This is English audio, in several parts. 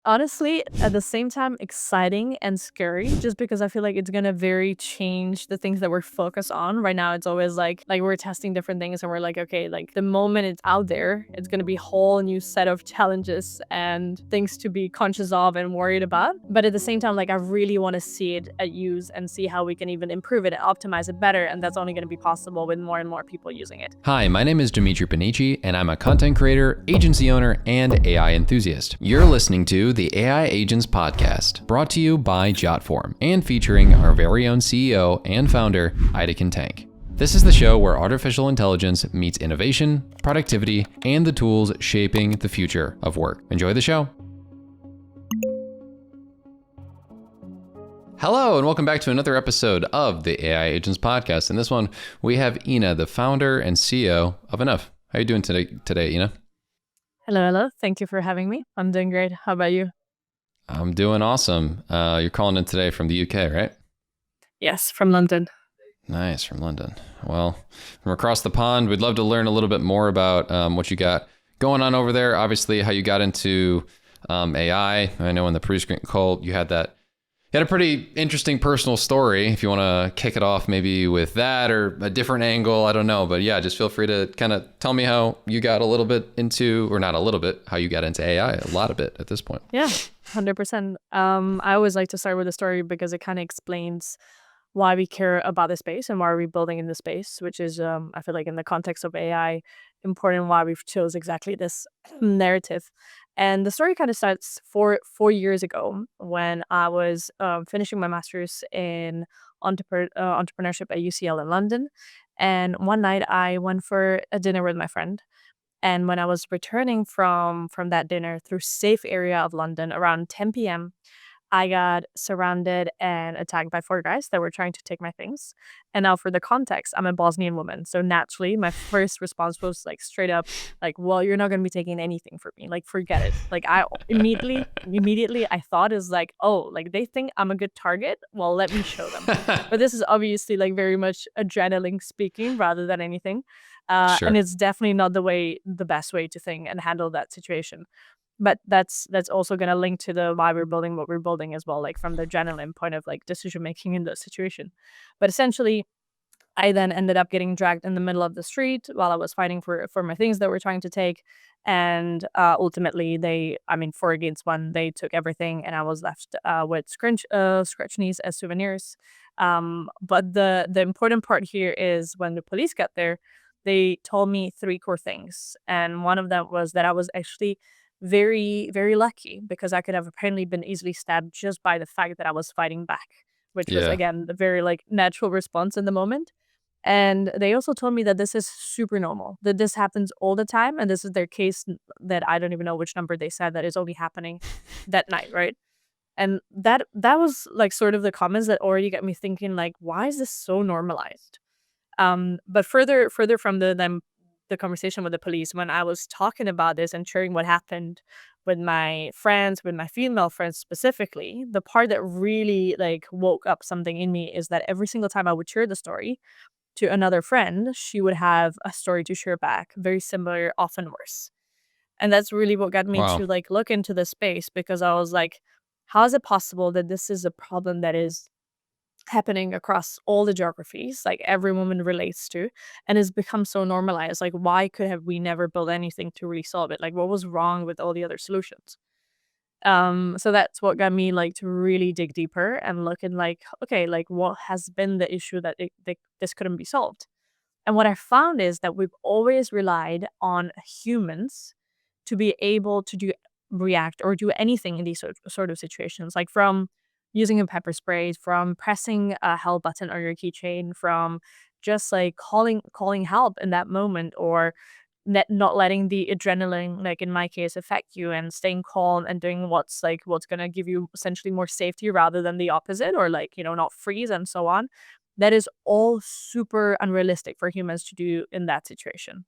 Honestly, at the same time, exciting and scary just because I feel like it's gonna very change the things that we're focused on. Right now, it's always like we're testing different things and we're like, okay, like the moment it's out there, it's gonna be a whole new set of challenges and things to be conscious of and worried about. But at the same time, like I really want to see it at use and see how we can even improve it and optimize it better. And that's only gonna be possible with more and more people using it. Hi, my name is Dimitri Panici, and I'm a content creator, agency owner, and AI enthusiast. You're listening to the AI Agents Podcast, brought to you by Jotform, and featuring our very own CEO and founder, Ida Tank. This is the show where artificial intelligence meets innovation, productivity, and the tools shaping the future of work. Enjoy the show. Hello, and welcome back to another episode of the AI Agents Podcast. In this one, we have Ina, the founder and CEO of Enough. How are you doing today, Ina? Hello. Thank you for having me. I'm doing great. How about you? I'm doing awesome. You're calling in today from the UK, right? Yes, from London. Nice, from London. Well, from across the pond, we'd love to learn a little bit more about what you got going on over there. Obviously, how you got into AI. I know in the pre-screen call, you had a pretty interesting personal story. If you want to kick it off maybe with that or a different angle, I don't know. But yeah, just feel free to kind of tell me how you got a little bit into, or not a little bit, how you got into AI, a lot of it at this point. Yeah, 100%. I always like to start with a story because it kind of explains why we care about the space and why we're building in the space, which is, I feel like in the context of AI, important why we've chose exactly this narrative. And the story kind of starts four years ago when I was finishing my master's in entrepreneurship at UCL in London. And one night I went for a dinner with my friend. And when I was returning from that dinner through safe area of London around 10 p.m., I got surrounded and attacked by four guys that were trying to take my things. And now for the context, I'm a Bosnian woman. So naturally, my first response was like straight up, like, well, you're not going to be taking anything from me. Like, forget it. Like I immediately I thought is like, oh, like they think I'm a good target. Well, let me show them. But this is obviously like very much adrenaline speaking rather than anything. And Sure. it's definitely not the best way to think and handle that situation. But that's also gonna link to the why we're building what we're building as well, like from the adrenaline point of like decision making in the situation. But essentially, I then ended up getting dragged in the middle of the street while I was fighting for my things that were trying to take. And ultimately, I mean, 4 against 1, they took everything, and I was left with scratch knees as souvenirs. But the important part here is when the police got there, they told me three core things, and one of them was that I was actually very, very lucky because I could have apparently been easily stabbed just by the fact that I was fighting back, which was Yeah. again the very like natural response in the moment. And they also told me that this is super normal, that this happens all the time. And this is their case that I don't even know which number they said that is only happening that night, right? And that was like sort of the comments that already got me thinking, like, why is this so normalized? But further from the conversation with the police, when I was talking about this and sharing what happened with my friends, with my female friends specifically, the part that really like woke up something in me is that every single time I would share the story to another friend, she would have a story to share back, very similar, often worse. And that's really what got me Wow. to like look into the space because I was like, how is it possible that this is a problem that is happening across all the geographies, like every woman relates to, and it's become so normalized? Like, why could have we never built anything to really solve it? Like, what was wrong with all the other solutions? So that's what got me like to really dig deeper and look in like, okay, like what has been the issue that this couldn't be solved? And what I found is that we've always relied on humans to be able to react or do anything in these sort of situations, like from using a pepper spray, from pressing a help button on your keychain, from just like calling help in that moment, or not letting the adrenaline, like in my case, affect you and staying calm and doing what's gonna give you essentially more safety rather than the opposite, or like, not freeze and so on. That is all super unrealistic for humans to do in that situation.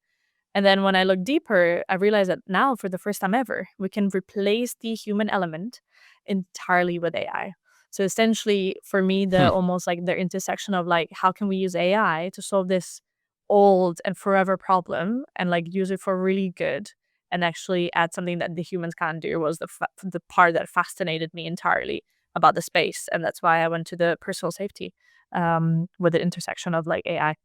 And then when I look deeper, I realize that now, for the first time ever, we can replace the human element entirely with AI. So essentially, for me, the Hmm. almost like the intersection of like, how can we use AI to solve this old and forever problem and like use it for really good and actually add something that the humans can't do was the part that fascinated me entirely about the space. And that's why I went to the personal safety with the intersection of like AI.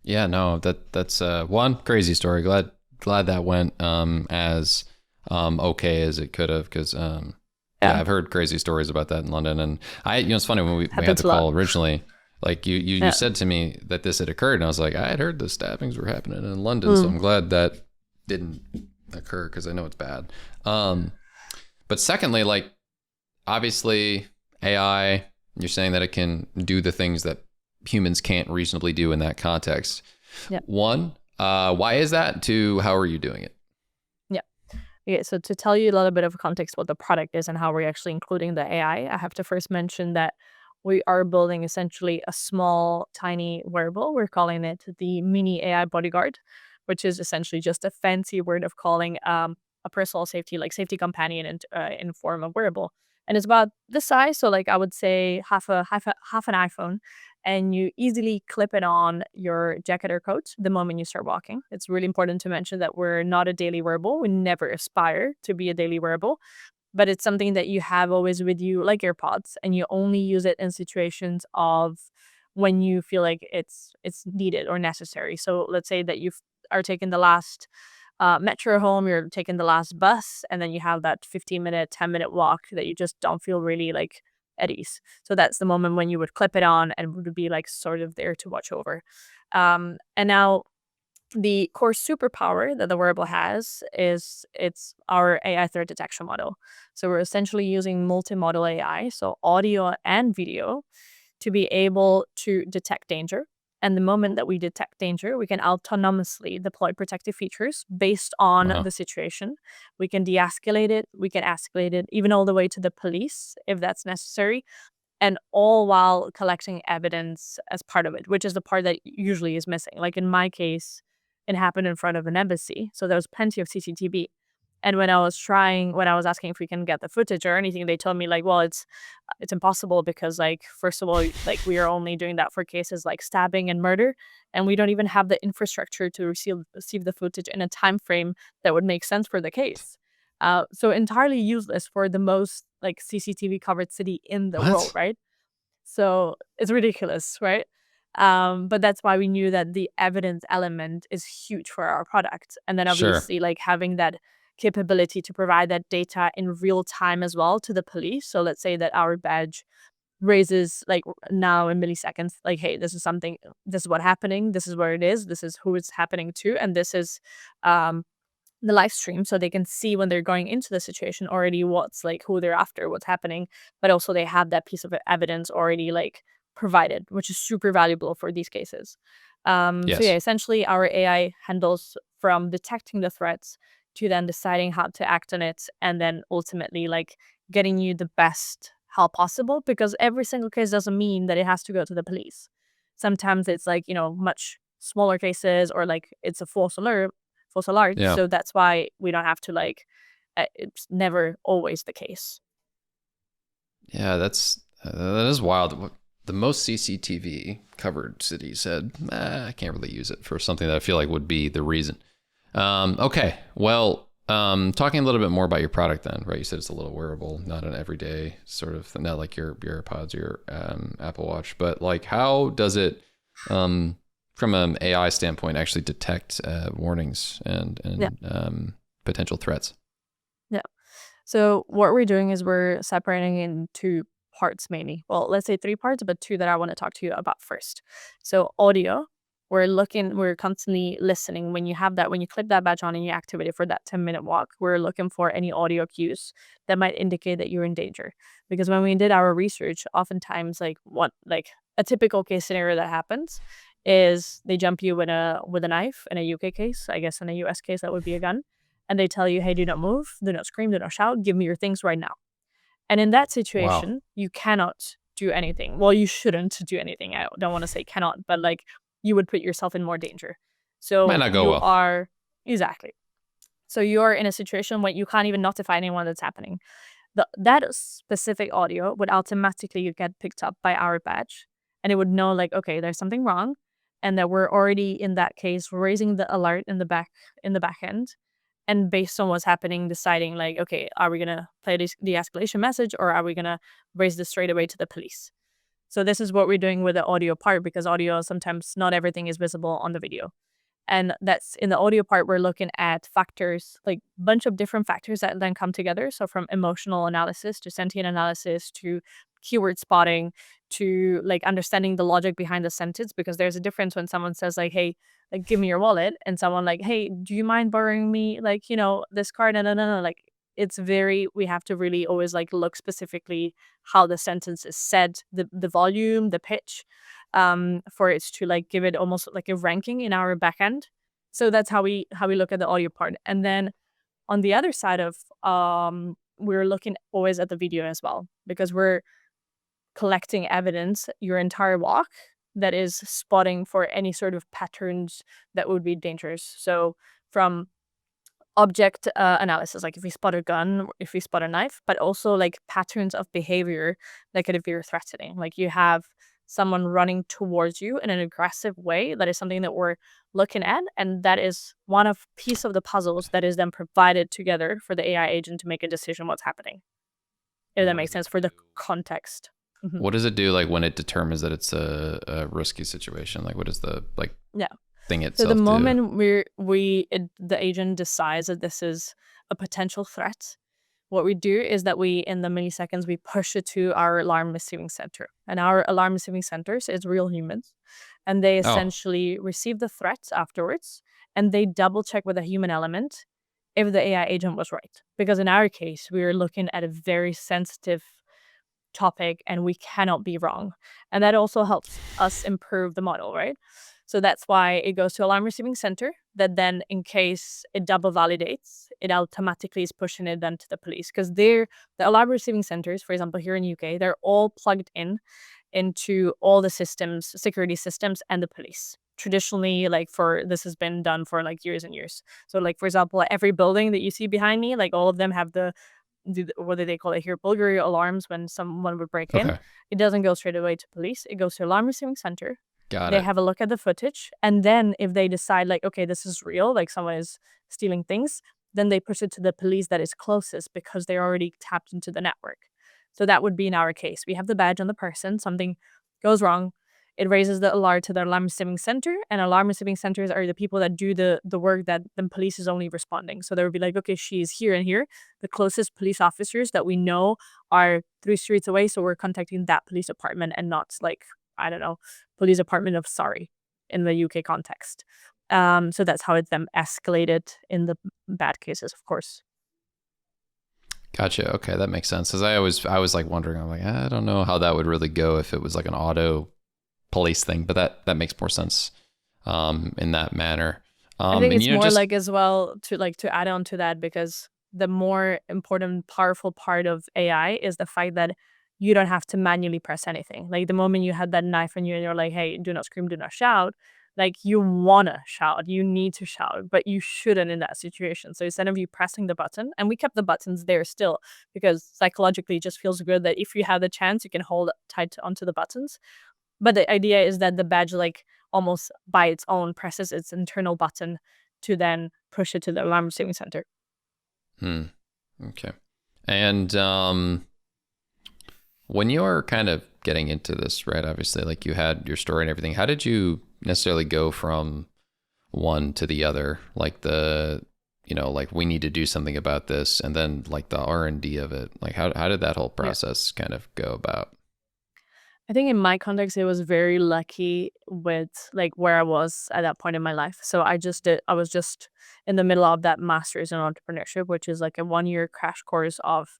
Yeah, no, that's one crazy story. Glad that went as okay as it could have, because yeah, Yeah, I've heard crazy stories about that in London. And it's funny when we had happens the a lot. call originally, like you Yeah. said to me that this had occurred, and I was like, I had heard the stabbings were happening in London, so Mm. I'm glad that didn't occur, because I know it's bad. But secondly, like, obviously AI, you're saying that it can do the things that humans can't reasonably do in that context. Yeah. One, why is that? Two, how are you doing it? Yeah. Okay, so to tell you a little bit of context what the product is and how we're actually including the AI, I have to first mention that we are building essentially a small, tiny wearable. We're calling it the mini AI bodyguard, which is essentially just a fancy word of calling a personal safety, like safety companion in form of wearable. And it's about this size, so like I would say half an iPhone, and you easily clip it on your jacket or coat the moment you start walking. It's really important to mention that we're not a daily wearable. We never aspire to be a daily wearable, but it's something that you have always with you, like AirPods, and you only use it in situations of when you feel like it's needed or necessary. So let's say that you are taking the last metro home, you're taking the last bus, and then you have that 15-minute, 10-minute walk that you just don't feel really like at ease. So that's the moment when you would clip it on and would be like sort of there to watch over. And now the core superpower that the wearable has is it's our AI threat detection model. So we're essentially using multimodal AI, so audio and video, to be able to detect danger. And the moment that we detect danger, we can autonomously deploy protective features based on Wow. the situation. We can de escalate it, we can escalate it, even all the way to the police if that's necessary, and all while collecting evidence as part of it, which is the part that usually is missing. Like in my case, it happened in front of an embassy, so there was plenty of CCTV. And when I was asking if we can get the footage or anything, they told me like, well, it's impossible because like first of all, like we are only doing that for cases like stabbing and murder, and we don't even have the infrastructure to receive the footage in a time frame that would make sense for the case. So entirely useless for the most like CCTV covered city in the world, What? right? So it's ridiculous, right? But that's why we knew that the evidence element is huge for our product. And then Sure. obviously like having that capability to provide that data in real time as well to the police. So let's say that our badge raises like now in milliseconds, like, hey, this is something, this is what happening, this is where it is, this is who it's happening to, and this is um the live stream, so they can see when they're going into the situation already what's like who they're after, what's happening, but also they have that piece of evidence already like provided, which is super valuable for these cases. So yeah, Yes. essentially our AI handles from detecting the threats to then deciding how to act on it, and then ultimately like getting you the best help possible, because every single case doesn't mean that it has to go to the police. Sometimes it's like, much smaller cases, or like it's a false alert. Yeah. So that's why we don't have to like, it's never always the case. Yeah, that is wild. The most CCTV covered city said, I can't really use it for something that I feel like would be the reason. Okay, well, talking a little bit more about your product then, right? You said it's a little wearable, not an everyday sort of thing, not like your AirPods or your Apple Watch, but like how does it, from an AI standpoint, actually detect warnings and Yeah. potential threats? Yeah. So what we're doing is we're separating into parts mainly. Well, let's say three parts, but two that I want to talk to you about first. So audio, we're constantly listening. When you clip that badge on and you activate it for that 10-minute walk, we're looking for any audio cues that might indicate that you're in danger. Because when we did our research, oftentimes like a typical case scenario that happens is they jump you with a knife in a UK case. I guess in a US case that would be a gun, and they tell you, "Hey, do not move, do not scream, do not shout, give me your things right now." And in that Wow. situation, you cannot do anything. Well, you shouldn't do anything. I don't want to say cannot, but like you would put yourself in more danger. Might So not go you well. are exactly. So you're in a situation where you can't even notify anyone that's happening. That specific audio would automatically get picked up by our badge, and it would know like, okay, there's something wrong, and that we're already in that case raising the alert in the back end, and based on what's happening, deciding like, okay, are we gonna play the escalation message, or are we gonna raise this straight away to the police? So this is what we're doing with the audio part, because audio, sometimes not everything is visible on the video. And that's in the audio part, we're looking at factors, like bunch of different factors that then come together. So from emotional analysis to sentient analysis to keyword spotting to like understanding the logic behind the sentence, because there's a difference when someone says like, hey, like give me your wallet, and someone like, hey, do you mind borrowing me like, this card? No. Like it's very, we have to really always like look specifically how the sentence is said, the volume, the pitch, for it to like give it almost like a ranking in our backend. So that's how we look at the audio part. And then on the other side of, we're looking always at the video as well, because we're collecting evidence your entire walk that is spotting for any sort of patterns that would be dangerous. So from object analysis, like if we spot a gun, if we spot a knife, but also like patterns of behavior that could appear threatening. Like you have someone running towards you in an aggressive way. That is something that we're looking at, and that is one of piece of the puzzles that is then provided together for the AI agent to make a decision what's happening. If And that what makes does it sense for the do? context. Mhm. What does it do like when it determines that it's a risky situation? Like what does the like Yeah. thing So the itself do? moment the agent decides that this is a potential threat, what we do is that we, in the milliseconds, we push it to our alarm receiving center. And our alarm receiving centers is real humans. And they Oh, essentially receive the threat afterwards, and they double check with a human element if the AI agent was right. Because in our case, we are looking at a very sensitive topic and we cannot be wrong. And that also helps us improve the model, right? So that's why it goes to alarm receiving center, that then in case it double validates, it automatically is pushing it then to the police, because the alarm receiving centers, for example, here in UK, they're all plugged in into all the systems, security systems, and the police. Traditionally, like for this has been done for like years and years. So like for example, every building that you see behind me, like all of them have what do they call it here? Bulgari alarms when someone would break in. okay. It doesn't go straight away to police. It goes to alarm receiving center. Got They it. have a look at the footage, and then if they decide like, okay, this is real, like someone is stealing things, then they push it to the police that is closest because they're already tapped into the network. So that would be in our case. We have the badge on the person, something goes wrong, it raises the alert to the alarm receiving center, and alarm receiving centers are the people that do the work that the police is only responding. So they would be like, okay, she's here and here. The closest police officers that we know are 3 streets away, so we're contacting that police department and not like, I don't know, police department of Surrey in the UK context. So that's how it's then escalated in the bad cases, of course. Gotcha. Okay, that makes sense. Because I was like wondering, I'm like, I don't know how that would really go if it was like an auto police thing, but that makes more sense in that manner. I think And it's more just like as well to add on to that, because the more important, powerful part of AI is the fact that you don't have to manually press anything. Like the moment you had that knife in you and you're like, hey, do not scream, do not shout, like you wanna shout, you need to shout, but you shouldn't in that situation. So instead of you pressing the button, and we kept the buttons there still, because psychologically it just feels good that if you have the chance, you can hold tight onto the buttons. But the idea is that the badge, like, almost by its own presses its internal button to then push it to the alarm receiving center. hmm, okay. And when you're kind of getting into this, right? Obviously, like you had your story and everything. How did you necessarily go from one to the other? Like like we need to do something about this, and then like the R&D of it. Like how did that whole Yeah. process kind of go about? I think in my context, it was very lucky with like where I was at that point in my life. So I was just in the middle of that master's in entrepreneurship, which is like a 1 year crash course of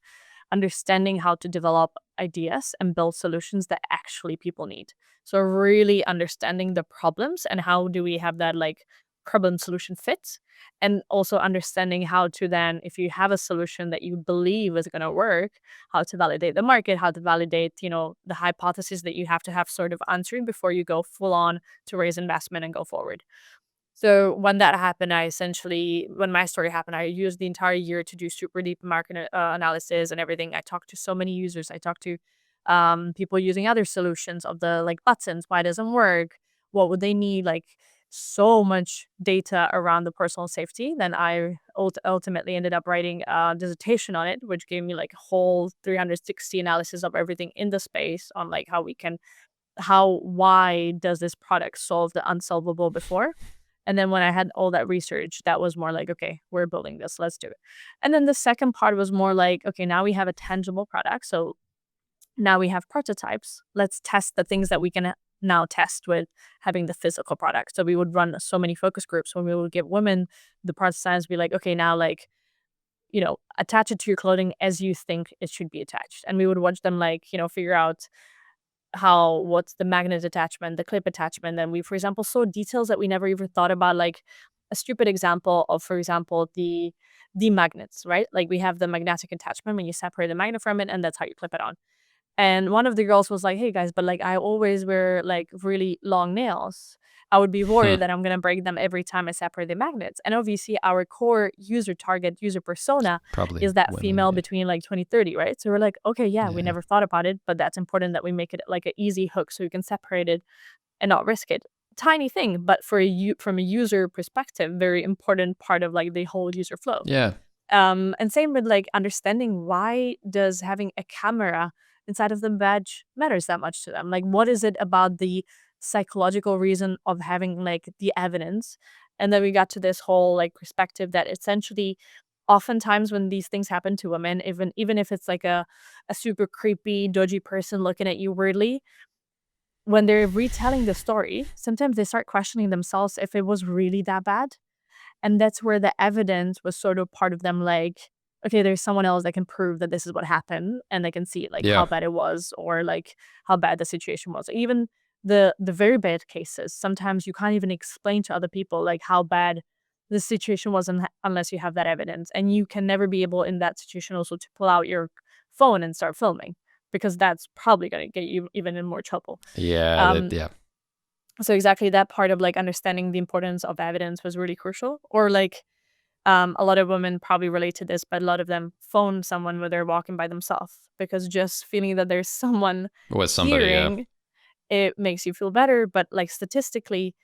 understanding how to develop ideas and build solutions that actually people need. So really understanding the problems and how do we have that like problem solution fit, and also understanding how to then, if you have a solution that you believe is going to work, how to validate the market, how to validate, the hypothesis that you have to have sort of answering before you go full on to raise investment and go forward. So when that happened, when my story happened, I used the entire year to do super deep market analysis and everything. I talked to so many users. I talked to people using other solutions of the like buttons. Why it doesn't work? What would they need? Like so much data around the personal safety. Then I ultimately ended up writing a dissertation on it, which gave me like a whole 360 analysis of everything in the space on like why does this product solve the unsolvable before? And then when I had all that research, that was more like, okay, we're building this, let's do it. And then the second part was more like, okay, now we have a tangible product. So now we have prototypes. Let's test the things that we can now test with having the physical product. So we would run so many focus groups when we would give women the prototypes, be like, okay, now like, attach it to your clothing as you think it should be attached. And we would watch them like, figure out what's the magnet attachment, the clip attachment. And we, for example, saw details that we never even thought about, like a stupid example of, for example, the magnets, right? Like we have the magnetic attachment when you separate the magnet from it, and that's how you clip it on. And one of the girls was like, "Hey guys, but like I always wear like really long nails. I would be Hmm. worried that I'm gonna break them every time I separate the magnets." And obviously our core target user persona Probably is that women. female Yeah. between like 20-30, right? So we're like, okay, yeah, we Yeah. never thought about it, but that's important that we make it like an easy hook so you can separate it and not risk it. Tiny thing, but from a user perspective, very important part of like the whole user flow. Yeah. And same with like understanding why does having a camera inside of the badge matters that much to them? Like, what is it about the psychological reason of having like the evidence? And then we got to this whole like perspective that essentially, oftentimes when these things happen to women, even if it's like a super creepy, dodgy person looking at you weirdly, when they're retelling the story, sometimes they start questioning themselves if it was really that bad. And that's where the evidence was sort of part of them like, okay, there's someone else that can prove that this is what happened, and they can see like Yeah. how bad it was or like how bad the situation was. Even the very bad cases, sometimes you can't even explain to other people like how bad the situation was unless you have that evidence. And you can never be able in that situation also to pull out your phone and start filming because that's probably going to get you even in more trouble. Yeah. Um, Yeah. so exactly that part of like understanding the importance of evidence was really crucial. Or like a lot of women probably relate to this, but a lot of them phone someone when they're walking by themselves because just feeling that there's someone With somebody. Yeah. hearing it makes you feel better. But like statistically,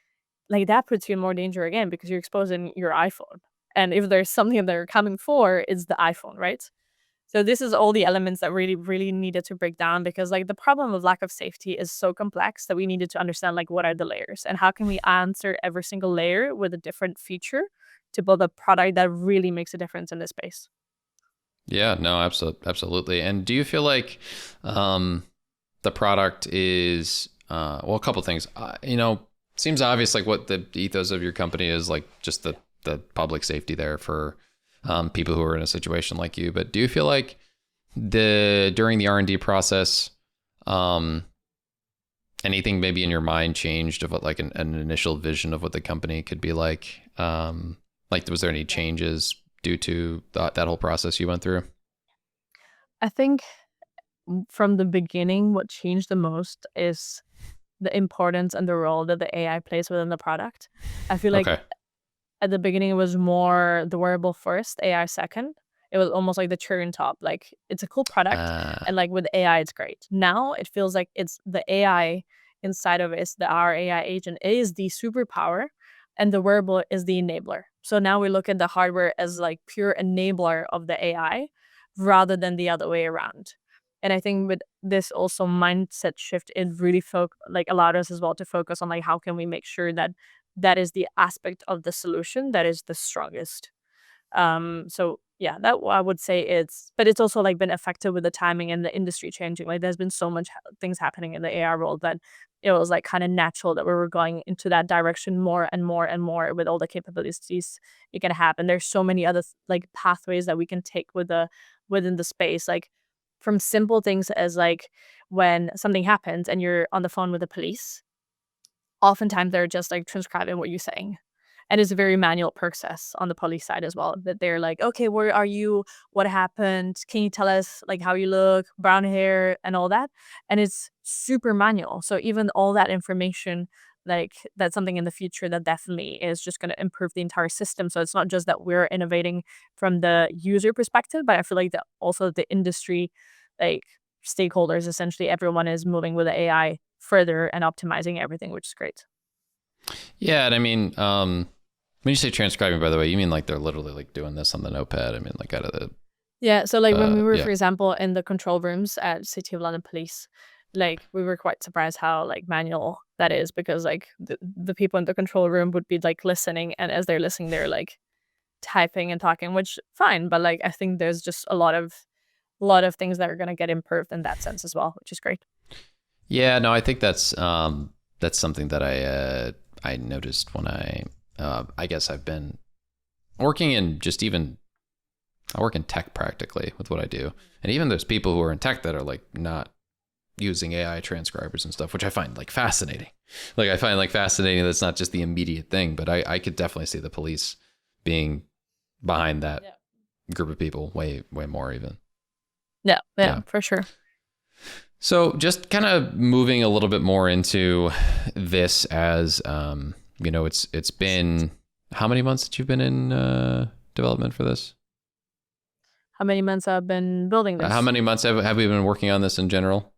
like that puts you in more danger again because you're exposing your iPhone. And if there's something that they're coming for, it's the iPhone, right? So this is all the elements that really, really needed to break down because like the problem of lack of safety is so complex that we needed to understand like what are the layers and how can we answer every single layer with a different feature to build a product that really makes a difference in this space. Yeah. No. Absolutely. And do you feel like the product is well, a couple things. Seems obvious like what the ethos of your company is, like just the public safety there for people who are in a situation like you. But do you feel like during the R&D process, um, anything maybe in your mind changed of what like an initial vision of what the company could be like? Like was there any changes due to that whole process you went through? I think from the beginning, what changed the most is the importance and the role that the AI plays within the product. I feel like Okay. at the beginning, it was more the wearable first, AI second. It was almost like the cherry on top. Like it's a cool product, Uh, and like with AI, it's great. Now it feels like it's the AI inside of it. It's our AI agent is the superpower, and the wearable is the enabler. So now we look at the hardware as like pure enabler of the AI, rather than the other way around. And I think with this also mindset shift, it really like allowed us as well to focus on like how can we make sure that that is the aspect of the solution that is the strongest. So yeah, that I would say but it's also like been affected with the timing and the industry changing. Like there's been so much things happening in the AI world that it was like kind of natural that we were going into that direction more and more and more with all the capabilities you can have. And there's so many other like pathways that we can take within the space, like from simple things as like when something happens and you're on the phone with the police, oftentimes they're just like transcribing what you're saying. And it's a very manual process on the police side as well. That they're like, okay, where are you? What happened? Can you tell us like how you look, brown hair, and all that? And it's super manual. So even all that information, like that's something in the future that definitely is just going to improve the entire system. So it's not just that we're innovating from the user perspective, but I feel like that also the industry, like stakeholders, essentially everyone is moving with the AI further and optimizing everything, which is great. Yeah, and I mean, when you say transcribing, by the way, you mean like they're literally like doing this on the notepad? I mean, like out of the Yeah, so like when we were, yeah. for example, in the control rooms at City of London Police, like we were quite surprised how like manual that is, because like the people in the control room would be like listening, and as they're listening, they're like typing and talking, which fine, but like I think there's just a lot of things that are gonna get improved in that sense as well, which is great. Yeah, no, I think that's something that I noticed when I guess I've been working in just even I work in tech practically with what I do. And even there's people who are in tech that are like not using AI transcribers and stuff, which I find like fascinating. Like I find like fascinating that's not just the immediate thing, but I could definitely see the police being behind that Yeah. group of people way more even. Yeah, yeah, Yeah. for sure. So just kind of moving a little bit more into this as it's been how many months that you've been in development for this? How many months I've been building How this? many months have we been working on this in general?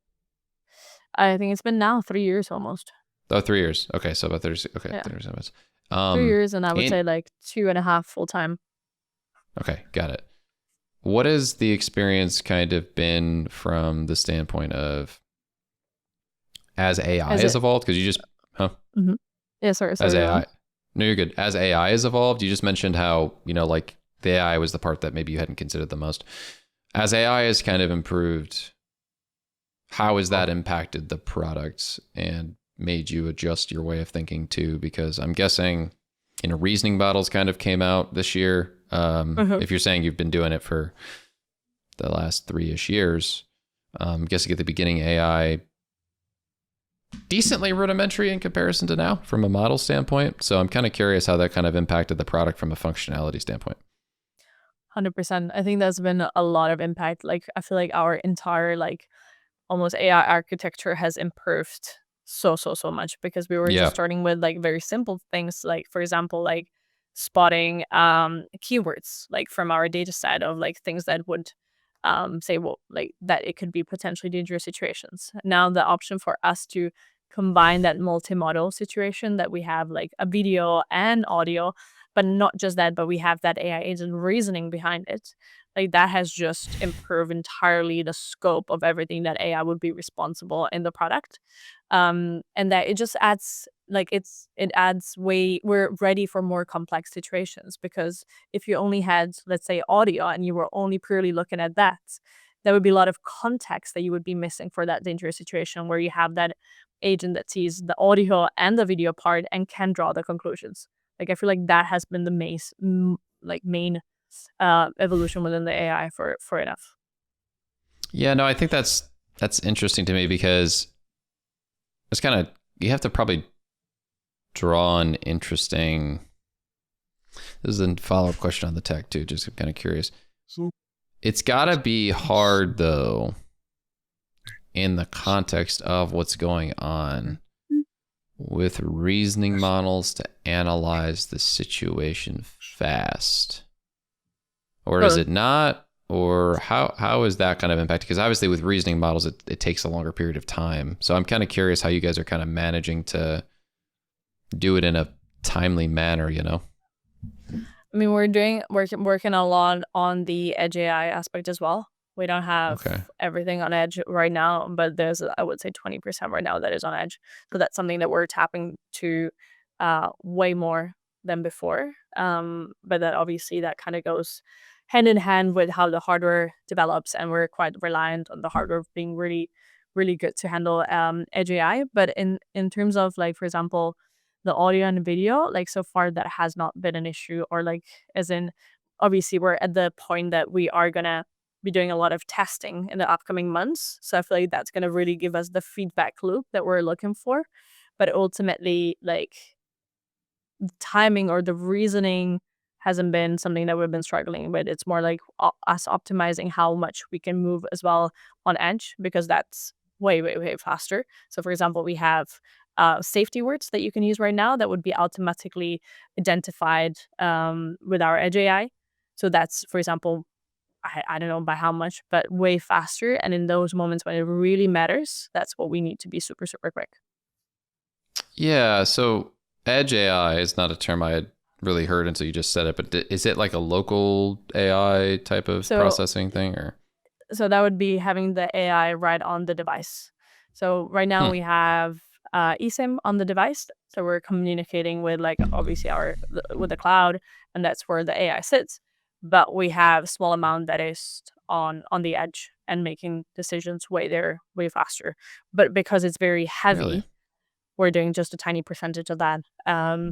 I think it's been now 3 years almost. Oh, 3 years. Okay, so about 30. Okay, Yeah, 30 months. 3 years, and I would And say like 2.5 full time. okay, got it. What has the experience kind of been from the standpoint of as AI As has it. evolved? Because you just, huh? Hmm. Yeah, As sorry, go on. AI, no, you're good. As AI has evolved, you just mentioned how like the AI was the part that maybe you hadn't considered the most. As AI has kind of improved, how has that impacted the products and made you adjust your way of thinking too? Because I'm guessing, reasoning models kind of came out this year. Mhm. If you're saying you've been doing it for the last 3-ish years, I'm guessing at the beginning AI decently rudimentary in comparison to now from a model standpoint. So I'm kind of curious how that kind of impacted the product from a functionality standpoint. 100%. I think there's been a lot of impact. Like I feel like our entire like almost AI architecture has improved so much, because we were just Yeah. starting with like very simple things, like for example like spotting keywords like from our data set of like things that would say, well, like that it could be potentially dangerous situations. Now the option for us to combine that multimodal situation, that we have like a video and audio, but not just that, but we have that AI agent reasoning behind it, like that has just improved entirely the scope of everything that AI would be responsible in the product. And that it just adds like it adds way we're ready for more complex situations, because if you only had, let's say, audio and you were only purely looking at that, there would be a lot of context that you would be missing for that dangerous situation where you have that agent that sees the audio and the video part and can draw the conclusions. Like I feel like that has been the main evolution within the AI for enough. Yeah, no, I think that's interesting to me because it's kind of you have to probably draw an interesting. This is a follow-up question on the tech too. Just kind of curious. It's got to be hard though, in the context of what's going on with reasoning models to analyze the situation fast, or is Totally. it not? Or how is that kind of impacted? Because obviously with reasoning models, it takes a longer period of time. So I'm kind of curious how you guys are kind of managing to do it in a timely manner. I mean, we're working a lot on the edge AI aspect as well. We don't have Okay. everything on edge right now, but there's, I would say, 20% right now that is on edge. So that's something that we're tapping to way more than before. But that obviously that kind of goes hand in hand with how the hardware develops, and we're quite reliant on the hardware being really, really good to handle edge AI. But in terms of like, for example, the audio and video, like so far that has not been an issue, or like as in obviously we're at the point that we are gonna be doing a lot of testing in the upcoming months. So I feel like that's gonna really give us the feedback loop that we're looking for. But ultimately, like the timing or the reasoning hasn't been something that we've been struggling with. It's more like us optimizing how much we can move as well on edge, because that's way faster. So, for example, we have safety words that you can use right now that would be automatically identified with our edge AI. So that's, for example, I don't know by how much, but way faster. And in those moments when it really matters, that's what we need to be super quick. Yeah. So Edge AI is not a term I had really heard until you just said it, but is it like a local AI type of So processing thing or? so that would be having the AI right on the device. So right now Hmm, we have eSIM on the device. So we're communicating with like obviously with the cloud, and that's where the AI sits. But we have a small amount that is on the edge and making decisions way faster. But because it's very really? heavy, we're doing just a tiny percentage of that.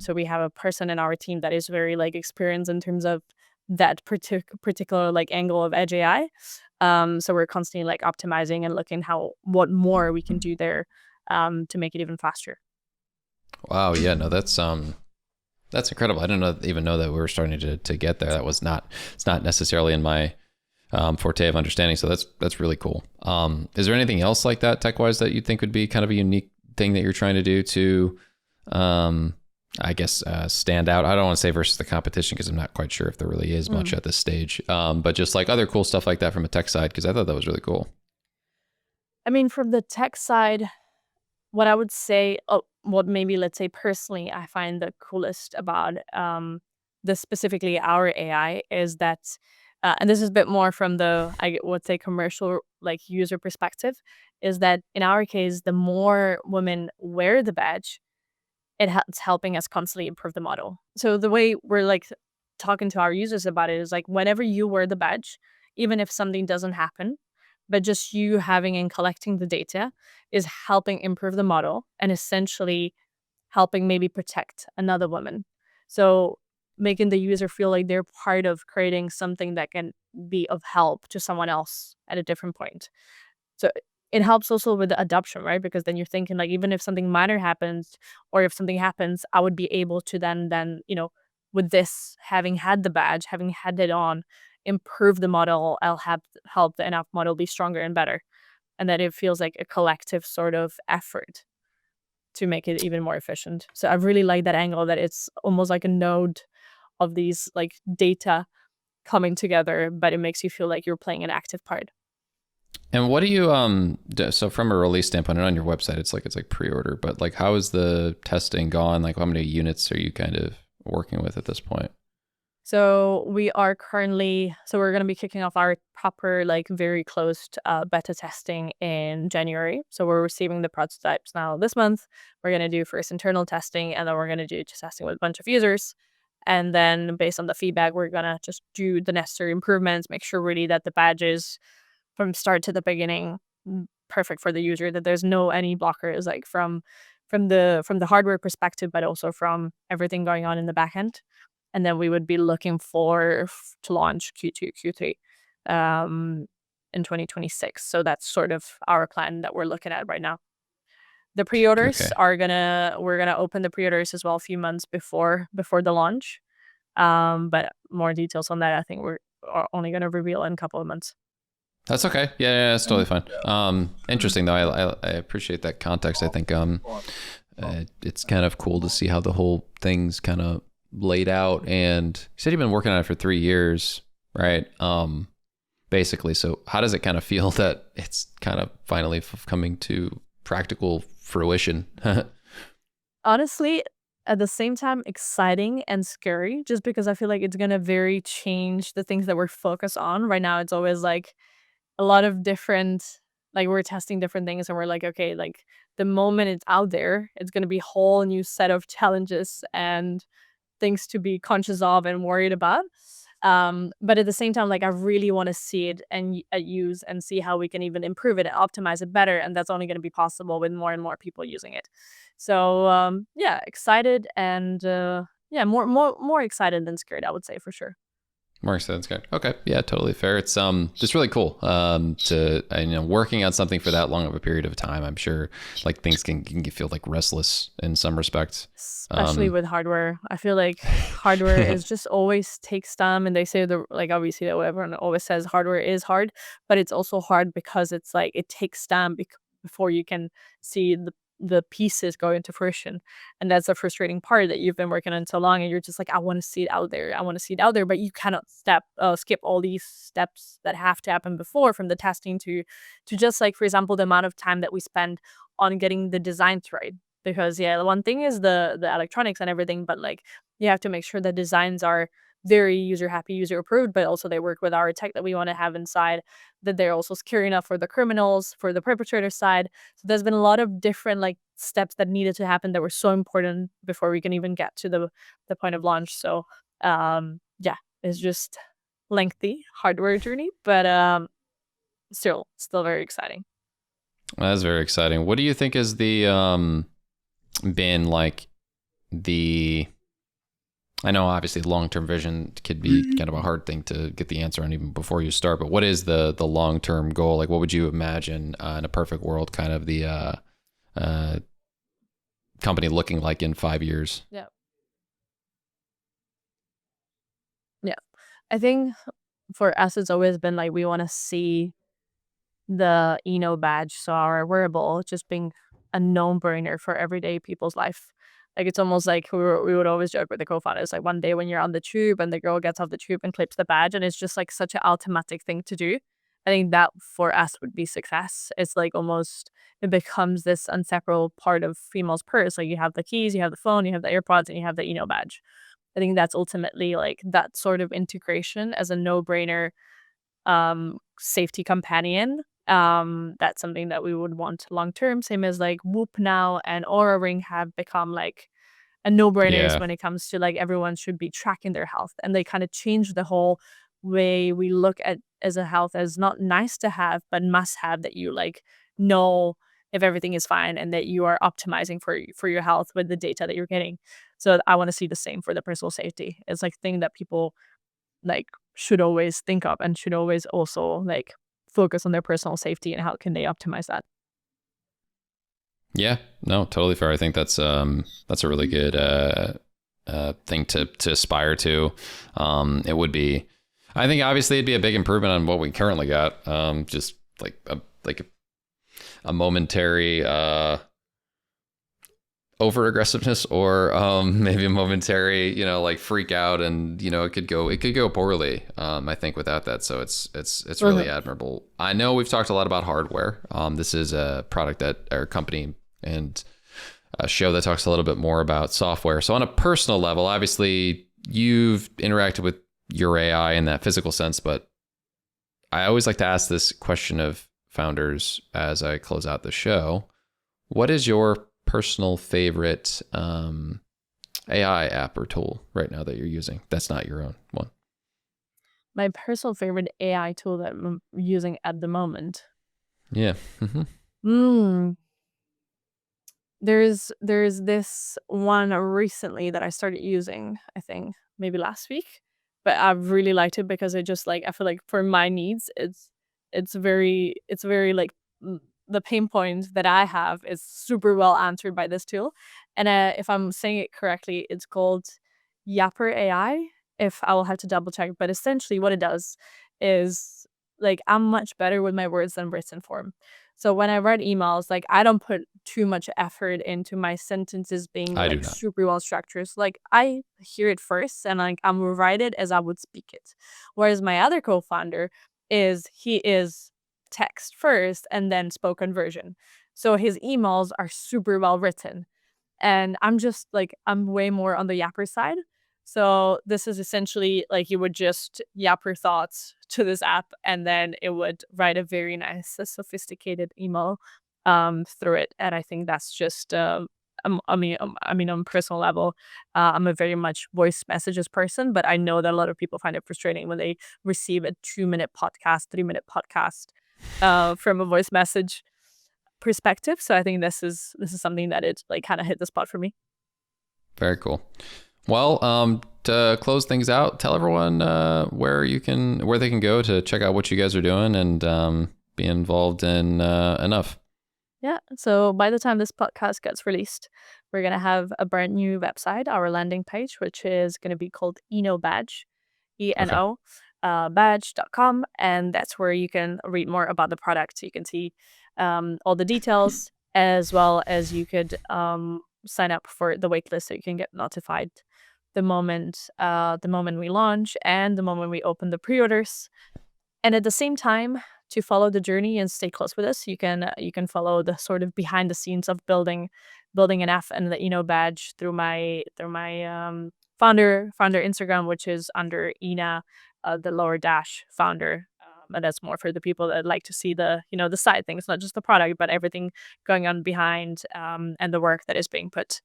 So we have a person in our team that is very like experienced in terms of that particular like angle of edge AI. So we're constantly like optimizing and looking what more we can do there to make it even faster. Wow. Yeah. No, that's incredible. I didn't even know that we were starting to get there. It's not necessarily in my forte of understanding. So that's really cool. Is there anything else like that tech wise that you think would be kind of a unique thing that you're trying to do to, I guess, stand out? I don't want to say versus the competition because I'm not quite sure if there really is much Mm. at this stage. But just like other cool stuff like that from a tech side, because I thought that was really cool. I mean, from the tech side, what I would say, what maybe let's say personally, I find the coolest about the specifically our AI is that, and this is a bit more from the I would say commercial like user perspective, is that in our case, the more women wear the badge, it's helping us constantly improve the model. So the way we're like talking to our users about it is like whenever you wear the badge, even if something doesn't happen, but just you having and collecting the data is helping improve the model and essentially helping maybe protect another woman. So making the user feel like they're part of creating something that can be of help to someone else at a different point. So it helps also with the adoption, right? Because then you're thinking like even if something minor happens or if something happens, I would be able to then with this having had the badge, having had it on, improve the model. I'll have help the enough model be stronger and better. And that it feels like a collective sort of effort to make it even more efficient. So I really like that angle that it's almost like a node of these like data coming together, but it makes you feel like you're playing an active part. And what do you so from a release standpoint and on your website it's like pre-order, but like how is the testing gone? Like how many units are you kind of working with at this point? So we're going to be kicking off our proper, like very closed beta testing in January. So we're receiving the prototypes now this month. We're going to do first internal testing and then we're going to do testing with a bunch of users. And then based on the feedback, we're going to just do the necessary improvements, make sure really that the badges from start to the beginning perfect for the user, that there's no any blockers like from the hardware perspective, but also from everything going on in the back end. And then we would be looking to launch Q2, Q3 um, in 2026. So that's sort of our plan that we're looking at right now. The pre-orders Okay. are we're gonna open the pre-orders as well a few months before the launch. But more details on that, I think we're are only gonna reveal in a couple of months. That's okay. Yeah, that's totally Mhm. fine. Mhm. Interesting though. I appreciate that context. I think it's kind of cool to see how the whole thing's kind of laid out. And you said you've been working on it for 3 years, right? Basically. So how does it kind of feel that it's kind of finally coming to practical fruition? Honestly, at the same time, exciting and scary just because I feel like it's gonna very change the things that we're focused on. Right now, it's always like a lot of different like we're testing different things and we're like, okay, like the moment it's out there, it's gonna be a whole new set of challenges and things to be conscious of and worried about. But at the same time, like I really want to see it and use and see how we can even improve it and optimize it better. And that's only going to be possible with more and more people using it. So yeah, excited and yeah, more excited than scared, I would say for sure. More sense. Good. Okay. Yeah, totally fair. It's just really cool to working on something for that long of a period of time. I'm sure like things can feel like restless in some respects. Especially Um, with hardware. I feel like hardware is just always takes time and they say the like obviously that everyone always says hardware is hard, but it's also hard because it's like it takes time before you can see the pieces go into fruition. And that's the frustrating part that you've been working on so long and you're just like, I want to see it out there. I want to see it out there, but you cannot skip all these steps that have to happen before from the testing to just like, for example, the amount of time that we spend on getting the designs right. because yeah, one thing is the electronics and everything, but like you have to make sure the designs are very user happy, user approved, but also they work with our tech that we want to have inside, that they're also secure enough for the criminals, for the perpetrator side. So there's been a lot of different like steps that needed to happen that were so important before we can even get to the point of launch. So yeah, it's just lengthy hardware journey, but still very exciting. That's very exciting. What do you think is the been like the I know obviously long-term vision could be kind of a hard thing to get the answer on even before you start, but what is the long-term goal? Like what would you imagine in a perfect world kind of the company looking like in 5 years? Yeah. Yeah. I think for us it's always been like we want to see the badge, so our wearable, just being a no-brainer for everyday people's life. Like it's almost like we would always joke with the co-founders, like one day when you're on the tube and the girl gets off the tube and clips the badge, and it's just like such an automatic thing to do. I think that for us would be success. It's like almost it becomes this inseparable part of female's purse. Like you have the keys, you have the phone, you have the AirPods, and you have the badge. I think that's ultimately like that sort of integration as a no-brainer safety companion. That's something that we would want long term. Same as like Whoop now and Aura Ring have become like a no-brainers Yeah. when it comes to like everyone should be tracking their health, and they kind of change the whole way we look at as a health as not nice to have but must have, that you like know if everything is fine and that you are optimizing for your health with the data that you're getting. So I want to see the same for the personal safety. It's like thing that people like should always think of and should always also like focus on their personal safety and how can they optimize that. Yeah, no, totally fair. I think that's a really good thing to aspire to. It would be, I think obviously it'd be a big improvement on what we currently got. Just like a momentary over aggressiveness, or maybe a momentary, like freak out, and it could go poorly. I think without that, so it's really admirable. I know we've talked a lot about hardware. This is a product that our company and a show that talks a little bit more about software. So on a personal level, obviously you've interacted with your AI in that physical sense, but I always like to ask this question of founders as I close out the show. What is your personal favorite AI app or tool right now that you're using that's not your own one? My personal favorite AI tool that I'm using at the moment. Yeah. Mm, there's this one recently that I started using, I think maybe last week, but I've really liked it because it just like I feel like for my needs, it's very like the pain point that I have is super well answered by this tool. And if I'm saying it correctly, it's called Yapper AI. If I will have to double check, but essentially what it does is like I'm much better with my words than written form. So when I write emails, like I don't put too much effort into my sentences being I do like not. super well structured. So, like I hear it first and like I'm write it as I would speak it. Whereas my other co-founder he is text first and then spoken version. So his emails are super well written. And I'm just like I'm way more on the yapper side. So this is essentially like you would just yap your thoughts to this app and then it would write a very nice, sophisticated email through it. And I think that's just I mean, on a personal level, I'm a very much voice messages person, but I know that a lot of people find it frustrating when they receive a 2-minute podcast, 3-minute podcast from a voice message perspective. So I think this is something that it like kind of hit the spot for me. Very cool. Well, to close things out, tell everyone where they can go to check out what you guys are doing and be involved in enough. Yeah. So by the time this podcast gets released, we're gonna have a brand new website, our landing page, which is gonna be called Eno Badge, Okay. ENO, badge.com, and that's where you can read more about the product. You can see all the details, as well as you could sign up for the waitlist so you can get notified the moment we launch and the moment we open the pre-orders. And at the same time, follow the journey and stay close with us, you can follow the sort of behind the scenes of building an F and the Eno badge through my founder Instagram, which is under Ina, the lower dash founder. And that's more for the people that like to see the, the side things, not just the product, but everything going on behind, and the work that is being put.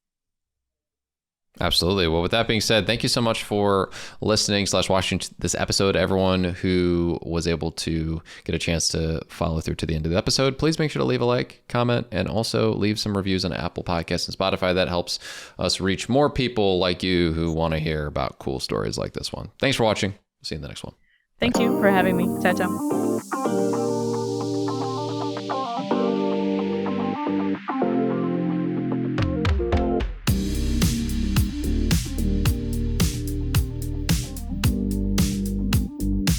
Absolutely. Well, with that being said, thank you so much for listening / watching this episode. Everyone who was able to get a chance to follow through to the end of the episode, please make sure to leave a like, comment, and also leave some reviews on Apple Podcasts and Spotify. That helps us reach more people like you who want to hear about cool stories like this one. Thanks for watching. See you in the next one. Thank you for having me. Ciao, ciao.